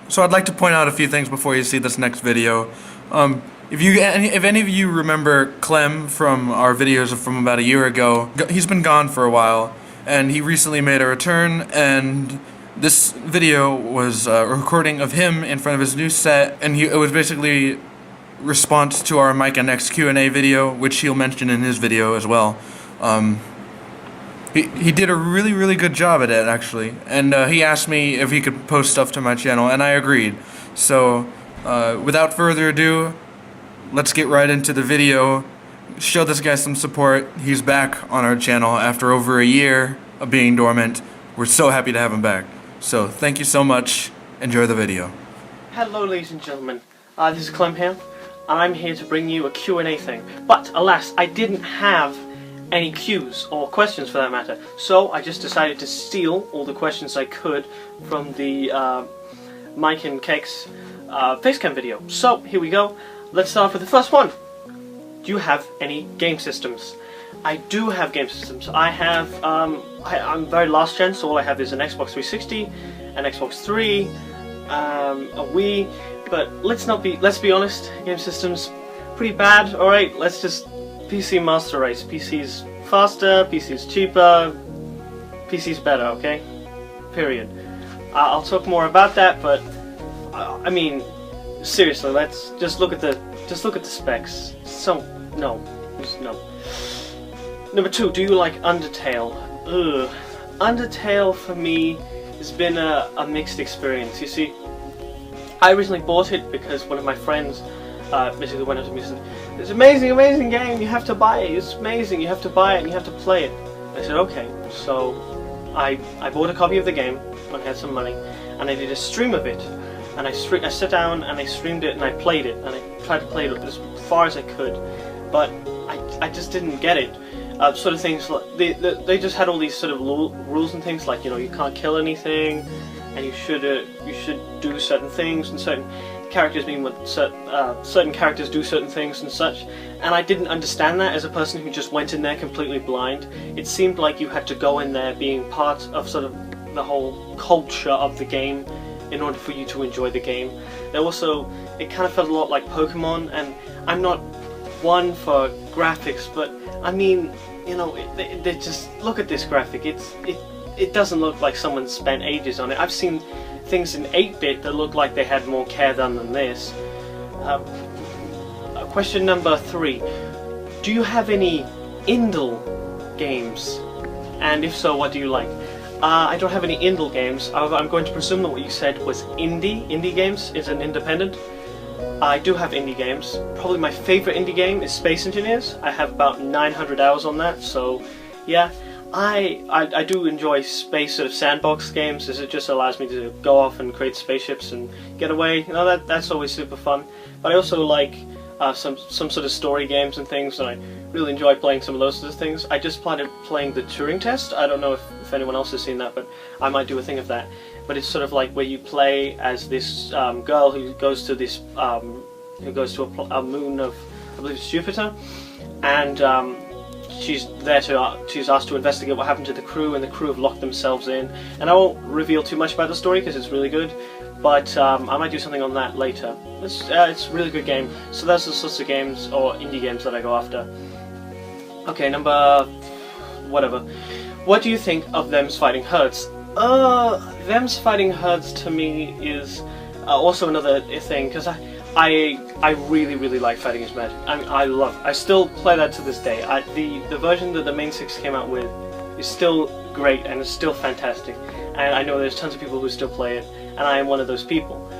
So I'd like to point out a few things before you see this next video. If any of you remember Clem from our videos from about a year ago, he's been gone for a while, and he recently made a return, and this video was a recording of him in front of his new set, and it was basically response to our Micah Next Q&A video, which he'll mention in his video as well. He did a really good job at it, actually, and he asked me if he could post stuff to my channel, and I agreed. So without further ado, let's get right into the video. Show this guy some support. He's back on our channel after over a year of being dormant. We're so happy to have him back. So thank you so much. Enjoy the video. Hello ladies and gentlemen, this is Clem here, and I'm here to bring you a Q&A thing. But alas, I didn't have any cues or questions for that matter, so I just decided to steal all the questions I could from the Mike and Kex facecam video. So here we go. Let's start with the first one. Do you have any game systems? I do have game systems. I have I'm very last gen, so all I have is an Xbox 360, an Xbox 3, a Wii. But let's be honest, game systems pretty bad. All right, let's just PC master race. PC's faster, PC's cheaper, PC's better. Okay, period. I'll talk more about that, but I mean, seriously, let's just look at the specs. So no. Number 2, do you like Undertale? Ugh. Undertale for me has been a mixed experience. You see, I originally bought it because one of my friends basically went up to me and said, "It's an amazing game, you have to buy it, it's amazing, you have to buy it and you have to play it." I said, okay. So I bought a copy of the game when I had some money, and I did a stream of it. And I sat down and I streamed it and I played it, and I tried to play it as far as I could, but I just didn't get it. Sort of things like they just had all these sort of rules and things, like, you know, you can't kill anything, and you should do certain things, and certain characters mean what certain characters do certain things and such. And I didn't understand that as a person who just went in there completely blind. It seemed like you had to go in there being part of sort of the whole culture of the game in order for you to enjoy the game. It kind of felt a lot like Pokemon, and I'm not one for graphics, but I mean, you know, they just look at this graphic. It doesn't look like someone spent ages on it. I've seen things in 8-bit that look like they had more care done than this. Question number 3: do you have any indie games? And if so, what do you like? I don't have any indie games. I'm going to presume that what you said was indie games is an independent. I do have indie games. Probably my favorite indie game is Space Engineers. I have about 900 hours on that, so yeah. I do enjoy space sort of sandbox games, as it just allows me to go off and create spaceships and get away. You know, that's always super fun. But I also like some sort of story games and things, and I really enjoy playing some of those sorts of things. I just started playing the Turing Test. I don't know if anyone else has seen that, but I might do a thing of that. But it's sort of like where you play as this girl who goes to this a moon of, I believe it's Jupiter, and she's asked to investigate what happened to the crew, and the crew have locked themselves in. And I won't reveal too much about the story because it's really good, but I might do something on that later. It's a really good game. So that's the sorts of games, or indie games, that I go after. Okay, number whatever. What do you think of Them's Fighting Herds? Them's Fighting Herds to me is also another thing, because I really like Fighting Is Mad. I still play that to this day. The version that the main 6 came out with is still great, and it's still fantastic. And I know there's tons of people who still play it, and I am one of those people.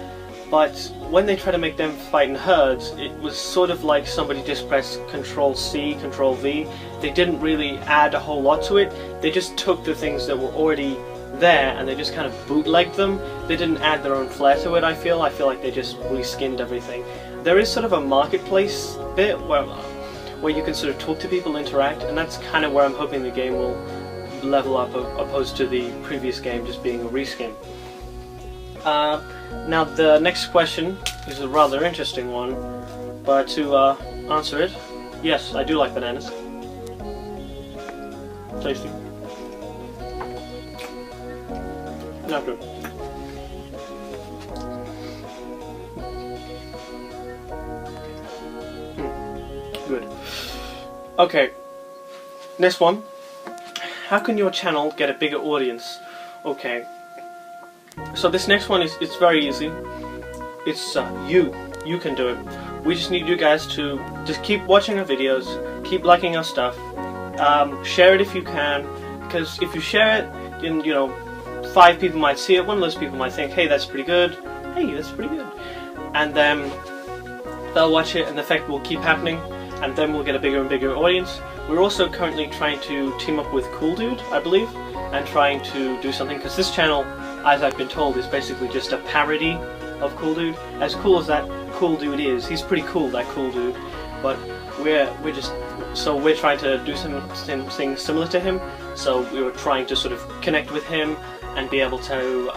But when they try to make Them Fight in Herds, it was sort of like somebody just pressed Control-C, Control-V. They didn't really add a whole lot to it. They just took the things that were already there and they just kind of bootlegged them. They didn't add their own flair to it, I feel like they just reskinned everything. There is sort of a marketplace bit where you can sort of talk to people, interact, and that's kind of where I'm hoping the game will level up, opposed to the previous game just being a reskin. Now the next question is a rather interesting one, but to answer it, yes, I do like bananas. Tasty. Not good. Good. Okay. Next one. How can your channel get a bigger audience? Okay. So this next one it's very easy. It's you can do it. We just need you guys to just keep watching our videos, keep liking our stuff, share it if you can, because if you share it, then, you know, 5 people might see it, one of those people might think, hey, that's pretty good, and then they'll watch it and the effect will keep happening, and then we'll get a bigger and bigger audience. We're also currently trying to team up with Cool Dude, I believe, and trying to do something, because this channel, as I've been told, is basically just a parody of Cool Dude. As cool as that Cool Dude is, he's pretty cool, that Cool Dude, but we're trying to do something similar to him. So we were trying to sort of connect with him and be able to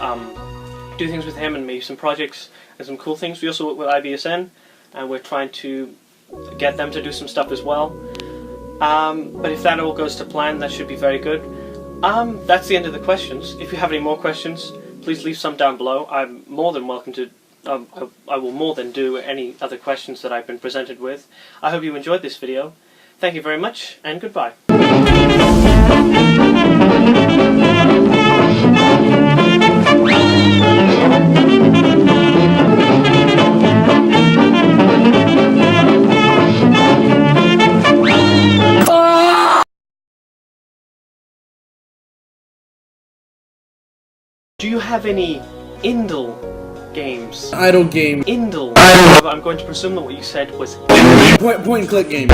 do things with him and maybe some projects and some cool things. We also work with IBSN, and we're trying to get them to do some stuff as well. But if that all goes to plan, that should be very good. That's the end of the questions. If you have any more questions, please leave some down below. I'm more than welcome to, I will more than do any other questions that I've been presented with. I hope you enjoyed this video. Thank you very much, and goodbye. Do you have any indie games? Idle game. Indie. I'm going to presume that what you said was Point and click game.